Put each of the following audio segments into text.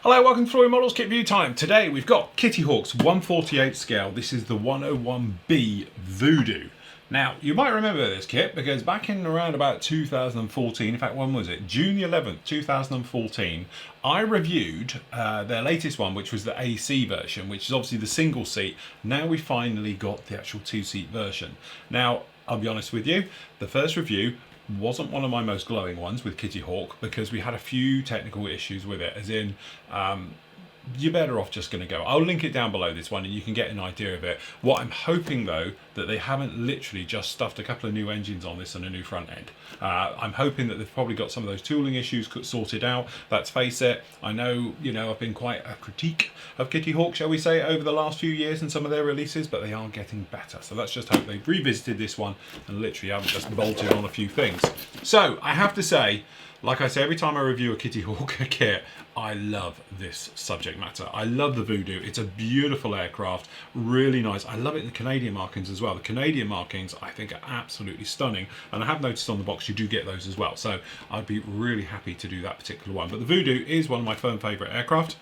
Hello, welcome to Floyd Models Kit View time. Today we've got Kitty Hawk's 1/48 scale. This is the 101B Voodoo. Now, you might remember this kit because back in around about 2014, in fact, when was it? June the 11th, 2014, I reviewed their latest one, which was the AC version, which is obviously the single seat. Now we finally got the actual two-seat version. Now, I'll be honest with you, the first review wasn't one of my most glowing ones with Kitty Hawk because we had a few technical issues with it, as in you're better off just going to go. I'll link it down below this one and you can get an idea of it. What I'm hoping though, that they haven't literally just stuffed a couple of new engines on this and a new front end. I'm hoping that they've probably got some of those tooling issues sorted out. Let's face it, I know, I've been quite a critique of Kitty Hawk, shall we say, over the last few years in some of their releases, but they are getting better. So let's just hope they've revisited this one and literally haven't just bolted on a few things. So I have to say, like I say every time I review a Kitty Hawk kit, I love this subject matter. I love the Voodoo. It's a beautiful aircraft, really nice. I love it in the Canadian markings as well. The Canadian markings I think are absolutely stunning, and I have noticed on the box you do get those as well. So I'd be really happy to do that particular one. But the Voodoo is one of my firm favourite aircraft.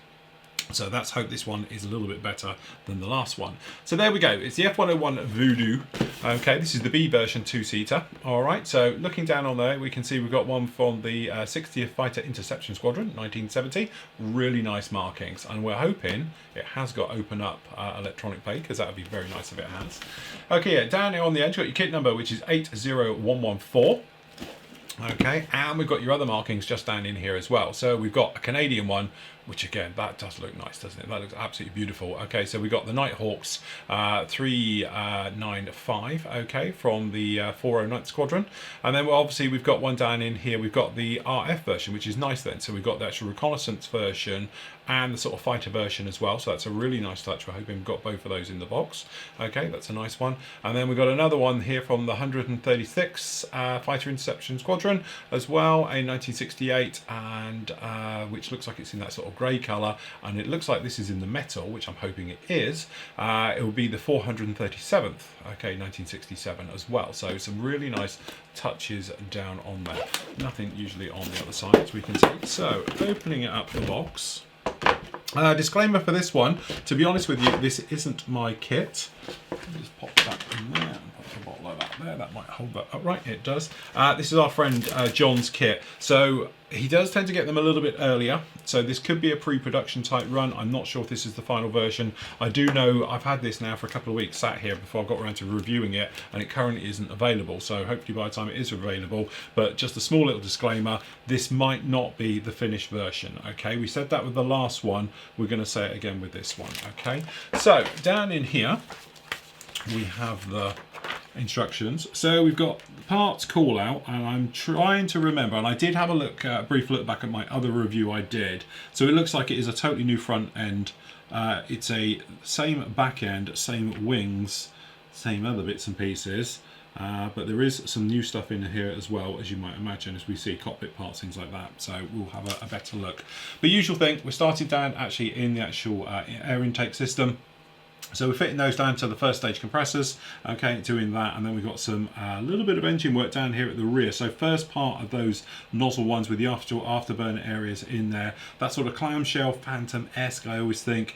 So let's hope this one is a little bit better than the last one. So there we go. It's the F-101 Voodoo. Okay, this is the B version two-seater. All right, so looking down on there, we can see we've got one from the 60th Fighter Interception Squadron, 1970. Really nice markings. And we're hoping it has got open up electronic plate, because that would be very nice if it has. Okay, yeah, down here on the edge, you've got your kit number, which is 80114. Okay, and we've got your other markings just down in here as well. So we've got a Canadian one, which again, that does look nice, doesn't it? That looks absolutely beautiful. Okay, so we've got the Nighthawks 395, okay, from the 409th Squadron. And then obviously we've got one down in here, we've got the RF version, which is nice then. So we've got the actual reconnaissance version and the sort of fighter version as well. So that's a really nice touch. We're hoping we've got both of those in the box. Okay, that's a nice one. And then we've got another one here from the 136th Fighter Interception Squadron as well, a 1968, and which looks like it's in that sort of grey colour, and it looks like this is in the metal, which I'm hoping it is. It will be the 437th, okay, 1967 as well. So some really nice touches down on there. Nothing usually on the other side, as we can see. So opening it up the box. Disclaimer for this one, to be honest with you, this isn't my kit. Just pop that in there and pop the bottle like that there. That might hold that upright. It does. This is our friend John's kit. So he does tend to get them a little bit earlier. So this could be a pre-production type run. I'm not sure if this is the final version. I do know I've had this now for a couple of weeks sat here before I got around to reviewing it, and it currently isn't available. So hopefully by the time it is available, but just a small little disclaimer, this might not be the finished version. Okay, we said that with the last one. We're going to say it again with this one. Okay, so down in here, we have the instructions. So we've got parts call out, and I'm trying to remember, and I did have a look, a brief look back at my other review I did. So it looks like it is a totally new front end. It's a same back end, same wings, same other bits and pieces. But there is some new stuff in here as well, as you might imagine, as we see cockpit parts, things like that. So we'll have a better look. But usual thing, we're starting down actually in the actual air intake system. So we're fitting those down to the first stage compressors, okay, doing that, and then we've got some little bit of engine work down here at the rear. So first part of those nozzle ones with the afterburner areas in there, that sort of clamshell Phantom-esque, I always think,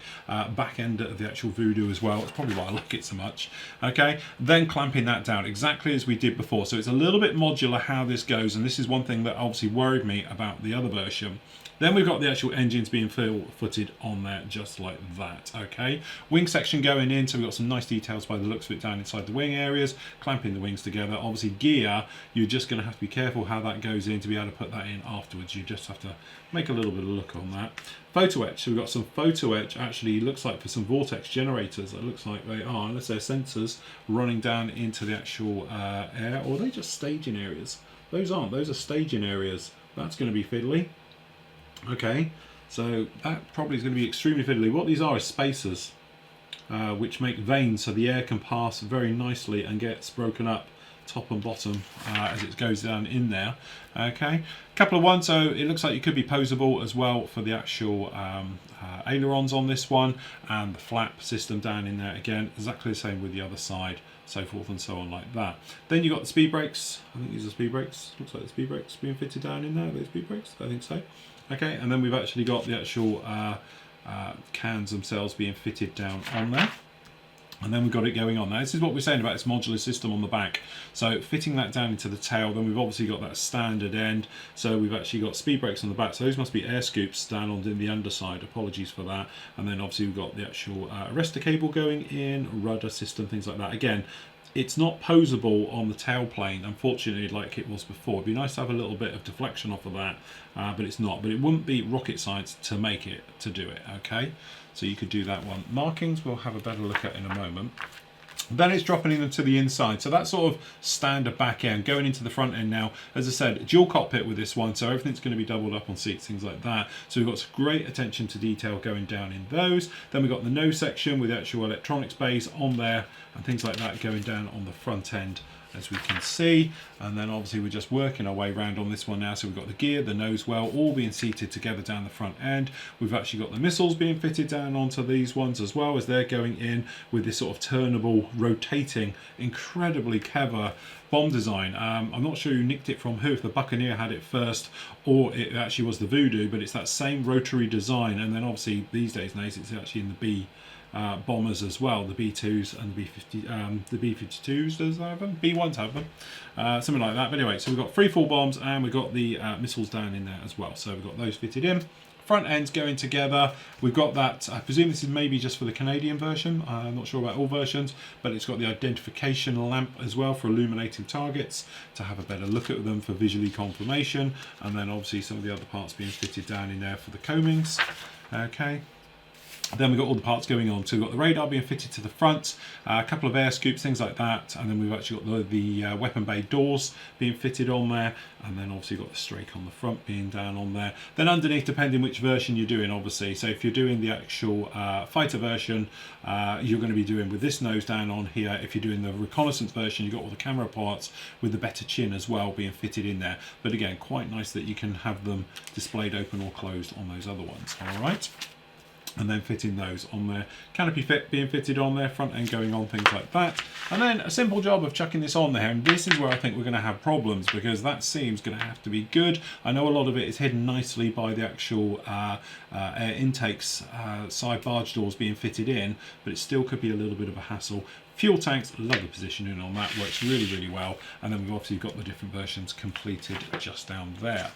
back end of the actual Voodoo as well. It's probably why I like it so much. Okay, then clamping that down exactly as we did before. So it's a little bit modular how this goes, and this is one thing that obviously worried me about the other version. Then we've got the actual engines being footed on there just like that, okay? Wing section going in, so we've got some nice details by the looks of it down inside the wing areas, clamping the wings together. Obviously gear, you're just going to have to be careful how that goes in to be able to put that in afterwards. You just have to make a little bit of look on that. Photo etch, so we've got some photo etch, actually looks like for some vortex generators. It looks like they are, unless they're sensors running down into the actual air, or are they just staging areas? Those aren't, those are staging areas. That's going to be fiddly. Okay, so that probably is going to be extremely fiddly. What these are is spacers, which make vanes so the air can pass very nicely and gets broken up top and bottom as it goes down in there. Okay, couple of ones, so it looks like it could be posable as well for the actual ailerons on this one, and the flap system down in there again, exactly the same with the other side. so forth and so on like that. Then you've got the speed brakes. I think these are speed brakes. Looks like the speed brakes being fitted down in there. Are they speed brakes? I think so. Okay, and then we've actually got the actual cans themselves being fitted down on there. And then we've got it going on. Now this is what we're saying about this modular system on the back. So fitting that down into the tail, then we've obviously got that standard end. So we've actually got speed brakes on the back. So those must be air scoops down on the underside. Apologies for that. And then obviously we've got the actual arrestor cable going in, rudder system, things like that. Again, it's not posable on the tailplane, unfortunately, like it was before. It'd be nice to have a little bit of deflection off of that, but it's not. But it wouldn't be rocket science to make it, to do it, okay? So you could do that one. Markings we'll have a better look at in a moment. Then it's dropping into the inside. So that's sort of standard back end. Going into the front end now, as I said, dual cockpit with this one. So everything's going to be doubled up on seats, things like that. So we've got some great attention to detail going down in those. Then we've got the nose section with the actual electronics base on there and things like that going down on the front end, as we can see. And then obviously we're just working our way around on this one now. So we've got the gear, the nose well, all being seated together down the front end. We've actually got the missiles being fitted down onto these ones as well, as they're going in with this sort of turnable, rotating, incredibly clever bomb design. I'm not sure who nicked it from who, if the Buccaneer had it first or it actually was the Voodoo, but it's that same rotary design. And then obviously these days it's actually in the B bombers as well, the B2s and the B52s does have them, B1s have them, something like that. But anyway, so we've got 3 full bombs and we've got the missiles down in there as well. So we've got those fitted in. Front ends going together. We've got that, I presume this is maybe just for the Canadian version. I'm not sure about all versions, but it's got the identification lamp as well for illuminating targets to have a better look at them for visually confirmation. And then obviously some of the other parts being fitted down in there for the coamings. Okay. Then we've got all the parts going on. So we've got the radar being fitted to the front, a couple of air scoops, things like that. And then we've actually got the weapon bay doors being fitted on there. And then obviously got the strake on the front being down on there. Then underneath, depending which version you're doing, obviously. So if you're doing the actual fighter version, you're going to be doing with this nose down on here. If you're doing the reconnaissance version, you've got all the camera parts with the better chin as well being fitted in there. But again, quite nice that you can have them displayed open or closed on those other ones. All right. And then fitting those on there, canopy fit being fitted on there, front end going on, things like that. And then a simple job of chucking this on there, and this is where I think we're going to have problems, because that seam's going to have to be good. I know a lot of it is hidden nicely by the actual air intakes, side barge doors being fitted in, but it still could be a little bit of a hassle. Fuel tanks, love the positioning on that, works really, really well. And then we've obviously got the different versions completed just down there.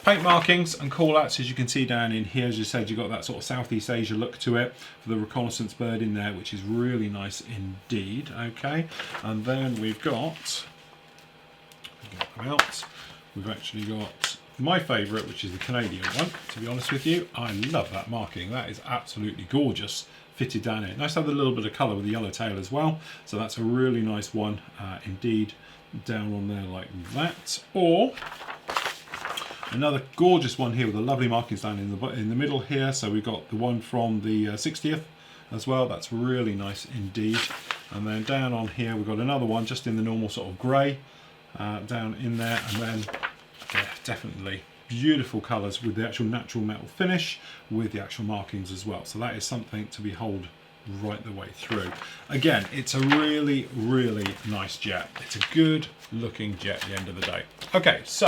Paint markings and call-outs, as you can see down in here, as you said, you've got that sort of Southeast Asia look to it for the reconnaissance bird in there, which is really nice indeed, okay. And then we've got, get them out, we've actually got my favourite, which is the Canadian one, to be honest with you. I love that marking, that is absolutely gorgeous. Fitted down here. Nice to have a little bit of colour with the yellow tail as well. So that's a really nice one indeed, down on there like that. Or another gorgeous one here with the lovely markings down in the middle here. So we've got the one from the 60th as well. That's really nice indeed. And then down on here we've got another one just in the normal sort of grey down in there. And then yeah, definitely beautiful colours with the actual natural metal finish with the actual markings as well. So that is something to behold right the way through. Again, it's a really, really nice jet. It's a good looking jet at the end of the day. Okay, so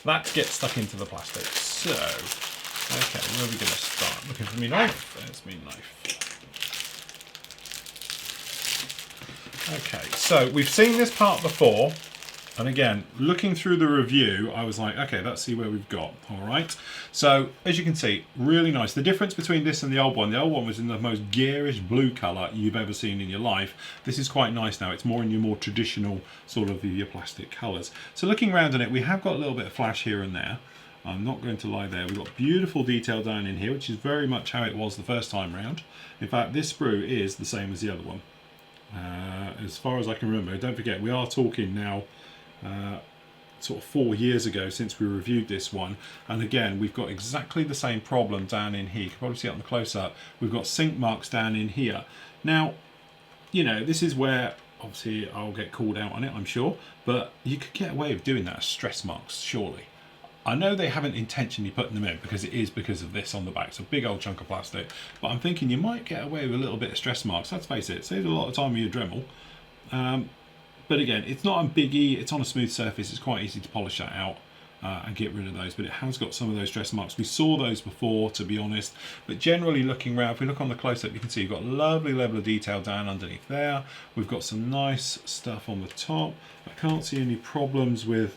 let's get stuck into the plastic. So, okay, where are we going to start? Looking for me knife? There's me knife. Okay, so we've seen this part before. And again, looking through the review, I was like, okay, let's see where we've got. All right. So as you can see, really nice. The difference between this and the old one was in the most garish blue colour you've ever seen in your life. This is quite nice now. It's more in your more traditional sort of your plastic colours. So looking around on it, we have got a little bit of flash here and there. I'm not going to lie there. We've got beautiful detail down in here, which is very much how it was the first time round. In fact, this sprue is the same as the other one. As far as I can remember, don't forget, we are talking now sort of 4 years ago since we reviewed this one, and again we've got exactly the same problem down in here. You can probably see it on the close-up. We've got sink marks down in here. Now, you know, this is where obviously I'll get called out on it, I'm sure, but you could get away with doing that as stress marks, surely. I know they haven't intentionally put them in because it is because of this on the back. It's a big old chunk of plastic, but I'm thinking you might get away with a little bit of stress marks. Let's face it, saves a lot of time with your Dremel. But again, it's not a biggie, it's on a smooth surface, it's quite easy to polish that out. and get rid of those, but it has got some of those stress marks. We saw those before, to be honest, but generally looking around, if we look on the close-up, you can see you've got a lovely level of detail down underneath there. We've got some nice stuff on the top. I can't see any problems with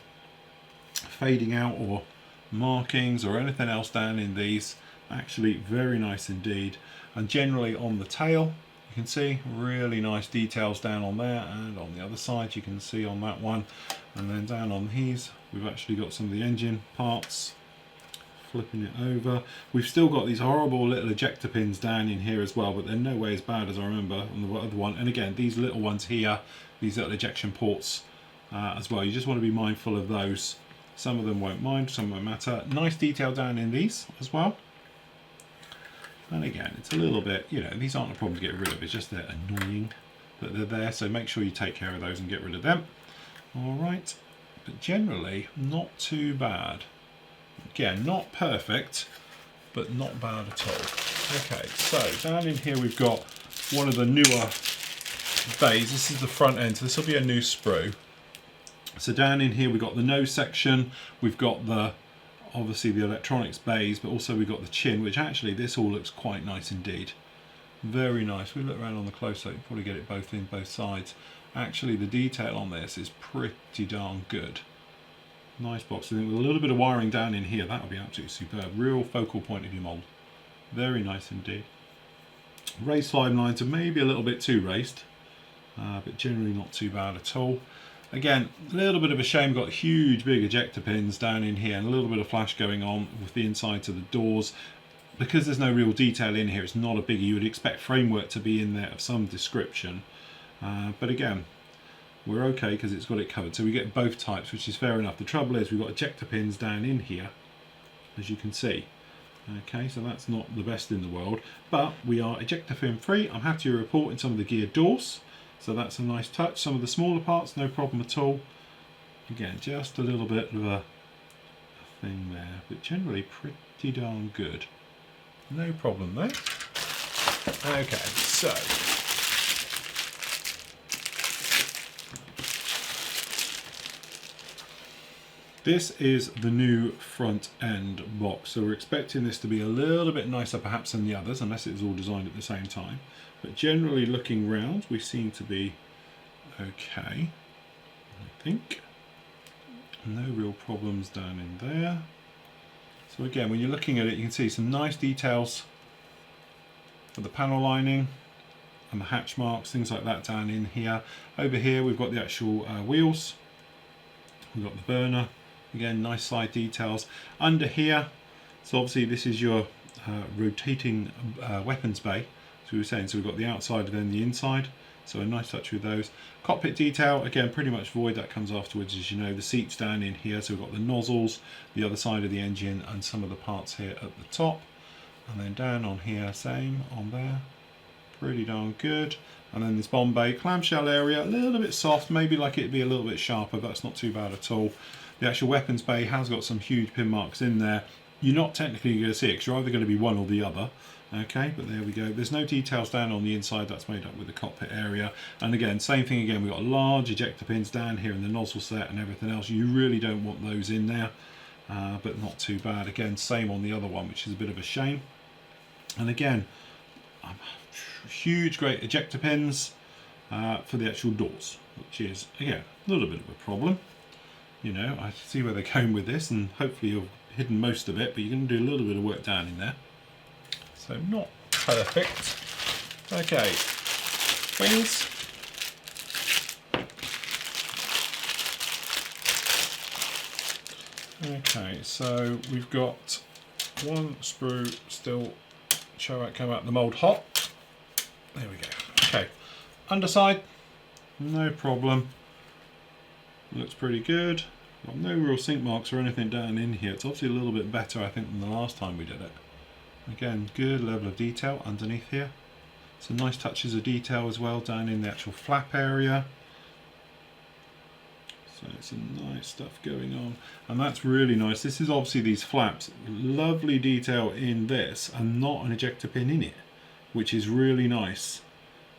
fading out or markings or anything else down in these. Actually very nice indeed. And generally on the tail, you can see really nice details down on there, and on the other side you can see on that one, and then down on these we've actually got some of the engine parts. Flipping it over, we've still got these horrible little ejector pins down in here as well, but they're no way as bad as I remember on the other one. And again, these little ones here, these little ejection ports as well, you just want to be mindful of those. Some of them won't mind, some won't matter. Nice detail down in these as well. And again, it's a little bit, you know, these aren't a problem to get rid of, it's just they're annoying that they're there, so make sure you take care of those and get rid of them. All right, but generally not too bad. Again, not perfect, but not bad at all. Okay, so down in here we've got one of the newer bays. This is the front end, so this will be a new sprue. So down in here we've got the nose section, we've got the obviously the electronics bays, but also we've got the chin, which actually this all looks quite nice indeed. Very nice. We look around on the close-up, you probably get it both in both sides. Actually the detail on this is pretty darn good. Nice box. I think with a little bit of wiring down in here, that would be absolutely superb. Real focal point of your mould. Very nice indeed. Raised slime lines are maybe a little bit too raised, but generally not too bad at all. Again, a little bit of a shame, got huge big ejector pins down in here and a little bit of flash going on with the insides of the doors. Because there's no real detail in here, it's not a biggie. You would expect framework to be in there of some description. But again, we're okay because it's got it covered. So we get both types, which is fair enough. The trouble is we've got ejector pins down in here, as you can see. Okay, so that's not the best in the world, but we are ejector pin free. I'm happy to report in some of the gear doors. So that's a nice touch. Some of the smaller parts, no problem at all. Again, just a little bit of a thing there, but generally pretty darn good. No problem there. Okay, so this is the new front end box. So we're expecting this to be a little bit nicer perhaps than the others, unless it was all designed at the same time. But generally looking round, we seem to be okay, I think. No real problems down in there. So again, when you're looking at it, you can see some nice details for the panel lining and the hatch marks, things like that down in here. Over here, we've got the actual wheels. We've got the burner. Again, nice side details. Under here, so obviously this is your rotating weapons bay. We were saying, so we've got the outside and then the inside, so a nice touch with those. Cockpit detail, again pretty much void, that comes afterwards, as you know. The seats down in here, so we've got the nozzles, the other side of the engine, and some of the parts here at the top. And then down on here, same on there, pretty darn good. And then this bomb bay clamshell area, a little bit soft, maybe like it'd be a little bit sharper, but that's not too bad at all. The actual weapons bay has got some huge pin marks in there. You're not technically going to see it, because you're either going to be one or the other. Okay, but there we go. There's no details down on the inside, that's made up with the cockpit area. And again, same thing again, we've got large ejector pins down here in the nozzle set and everything else. You really don't want those in there, but not too bad. Again, same on the other one, which is a bit of a shame. And again, huge, great ejector pins for the actual doors, which is, again, a little bit of a problem. You know, I see where they're going with this, and hopefully you've hidden most of it, but you're going to do a little bit of work down in there. So not perfect. Okay, wings. Okay, so we've got one sprue still show it come out the mould hot. There we go. Okay, underside, no problem. Looks pretty good. Got no real sink marks or anything down in here. It's obviously a little bit better, I think, than the last time we did it. Again, good level of detail underneath here. Some nice touches of detail as well down in the actual flap area. So some nice stuff going on, and that's really nice. This is obviously these flaps, lovely detail in this, and not an ejector pin in it, which is really nice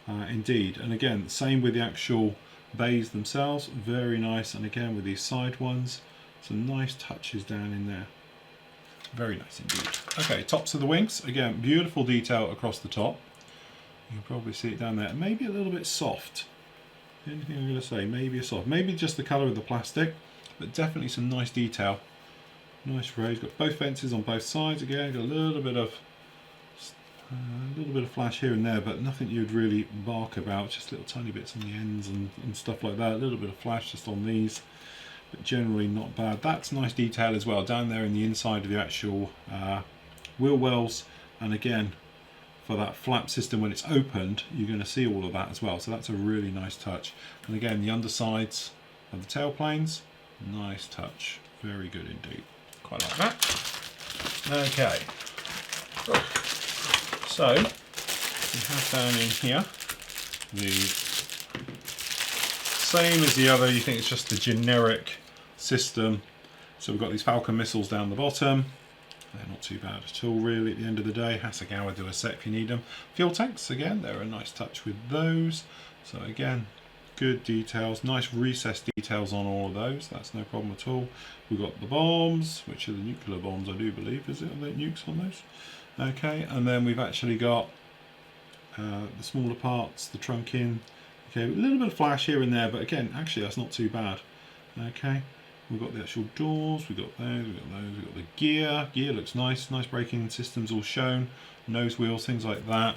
indeed. And again, same with the actual bays themselves, very nice. And again with these side ones, Some nice touches down in there. Very nice indeed. Okay, tops of the wings. Again, beautiful detail across the top. You can probably see it down there. Maybe a little bit soft. Anything I'm going to say, maybe a soft. Maybe just the colour of the plastic, but definitely some nice detail. Nice rays. Got both fences on both sides again. Got a little bit of flash here and there, but nothing you'd really bark about. Just little tiny bits on the ends and stuff like that. A little bit of flash just on these, but generally not bad. That's nice detail as well down there in the inside of the actual wheel wells, and again for that flap system when it's opened you're going to see all of that as well, so that's a really nice touch. And again the undersides of the tail planes, nice touch, very good indeed, quite like that. Okay, so we have down in here the same as the other. You think it's just the generic system, so we've got these Falcon missiles down the bottom. They're not too bad at all really at the end of the day. Hasegawa do a set if you need them. Fuel tanks, again, they're a nice touch with those. So again, good details, nice recessed details on all of those. That's no problem at all. We've got the bombs, which are the nuclear bombs, I do believe. Is it? Are there nukes on those? Okay, and then we've actually got the smaller parts, the trunking. Okay, a little bit of flash here and there, but again, actually that's not too bad. Okay. We've got the actual doors, we've got those, we've got those, we've got the gear. Gear looks nice, nice braking systems all shown. Nose wheels, things like that.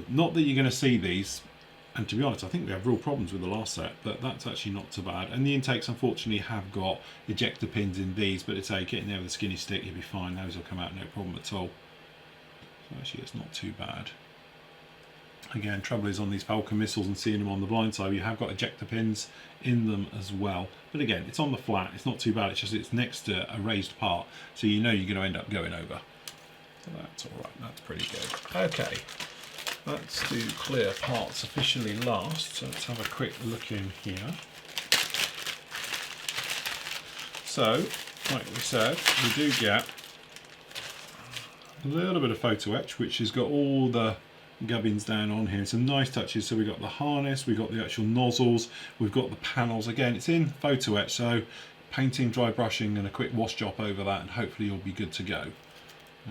Not that you're going to see these, and to be honest, I think we have real problems with the last set, but that's actually not so bad. And the intakes, unfortunately, have got ejector pins in these, but it's get in there with a skinny stick, you'll be fine. Those will come out no problem at all. So actually, it's not too bad. Again, trouble is on these Falcon missiles and seeing them on the blind side, you have got ejector pins in them as well. But again, it's on the flat, it's not too bad, it's just it's next to a raised part, so you know you're going to end up going over. So that's alright, that's pretty good. Okay, let's do clear parts officially last, so let's have a quick look in here. So, like we said, we do get a little bit of photo etch, which has got all the gubbins down on here. Some nice touches. So we've got the harness, we've got the actual nozzles, we've got the panels. Again, it's in photo etch, so painting, dry brushing and a quick wash job over that and hopefully you'll be good to go.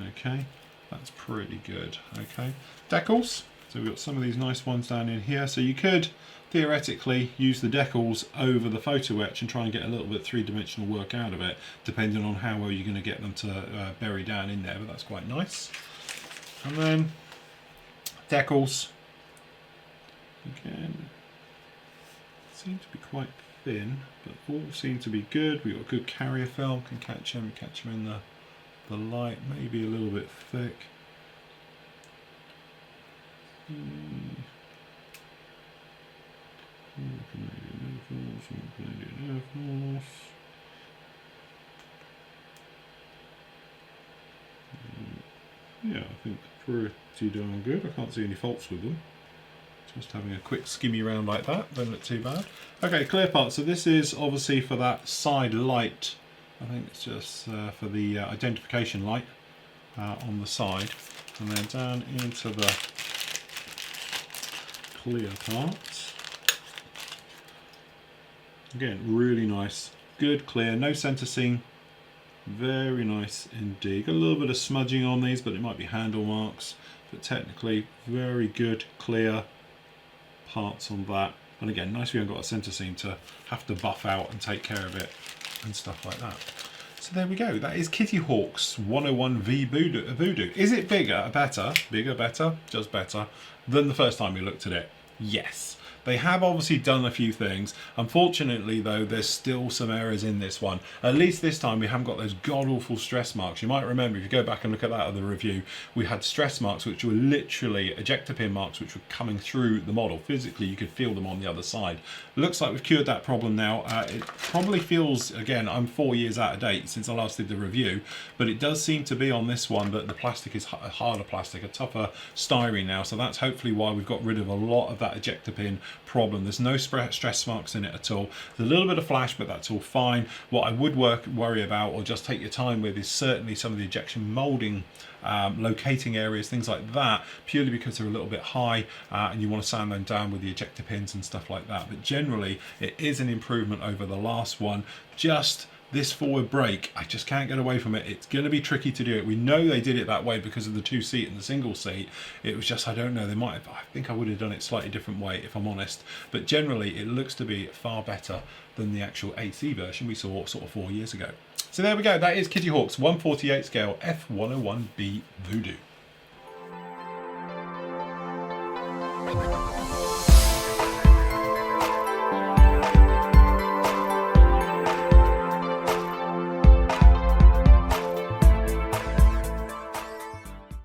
Okay, that's pretty good. Okay, decals. So we've got some of these nice ones down in here. So you could theoretically use the decals over the photo etch and try and get a little bit three-dimensional work out of it, depending on how well you're going to get them to bury down in there, but that's quite nice. And then decals, again, seem to be quite thin, but all seem to be good. We've got good carrier film, can catch them in the light, maybe a little bit thick. Yeah, I think pretty darn good. I can't see any faults with them. Just having a quick skimmy around like that, don't look too bad. Okay, clear part. So this is obviously for that side light. I think it's just for the identification light on the side. And then down into the clear part. Again, really nice. Good clear, no center seam. Very nice indeed. Got a little bit of smudging on these, but it might be handle marks. But technically, very good, clear parts on that. And again, nice we haven't got a center seam to have to buff out and take care of it and stuff like that. So there we go. That is Kitty Hawk's 101B Voodoo. Is it bigger, better, just better than the first time we looked at it? Yes. They have obviously done a few things. Unfortunately, though, there's still some errors in this one. At least this time we haven't got those god-awful stress marks. You might remember, if you go back and look at that other review, we had stress marks which were literally ejector pin marks which were coming through the model. Physically, you could feel them on the other side. Looks like we've cured that problem now. It probably feels, again, I'm 4 years out of date since I last did the review, but it does seem to be on this one that the plastic is a harder plastic, a tougher styrene now, so that's hopefully why we've got rid of a lot of that ejector pin problem. There's no stress marks in it at all. There's a little bit of flash, but that's all fine. What I would worry about, or just take your time with, is certainly some of the ejection molding, locating areas, things like that, purely because they're a little bit high and you want to sand them down with the ejector pins and stuff like that. But generally, it is an improvement over the last one. Just this forward brake, I just can't get away from it. It's going to be tricky to do it. We know they did it that way because of the 2-seat and the single seat. It was just, I don't know, they might have, I think I would have done it slightly different way if I'm honest. But generally it looks to be far better than the actual AC version we saw sort of 4 years ago. So there we go, that is Kitty Hawk's 1/48 scale F-101B Voodoo.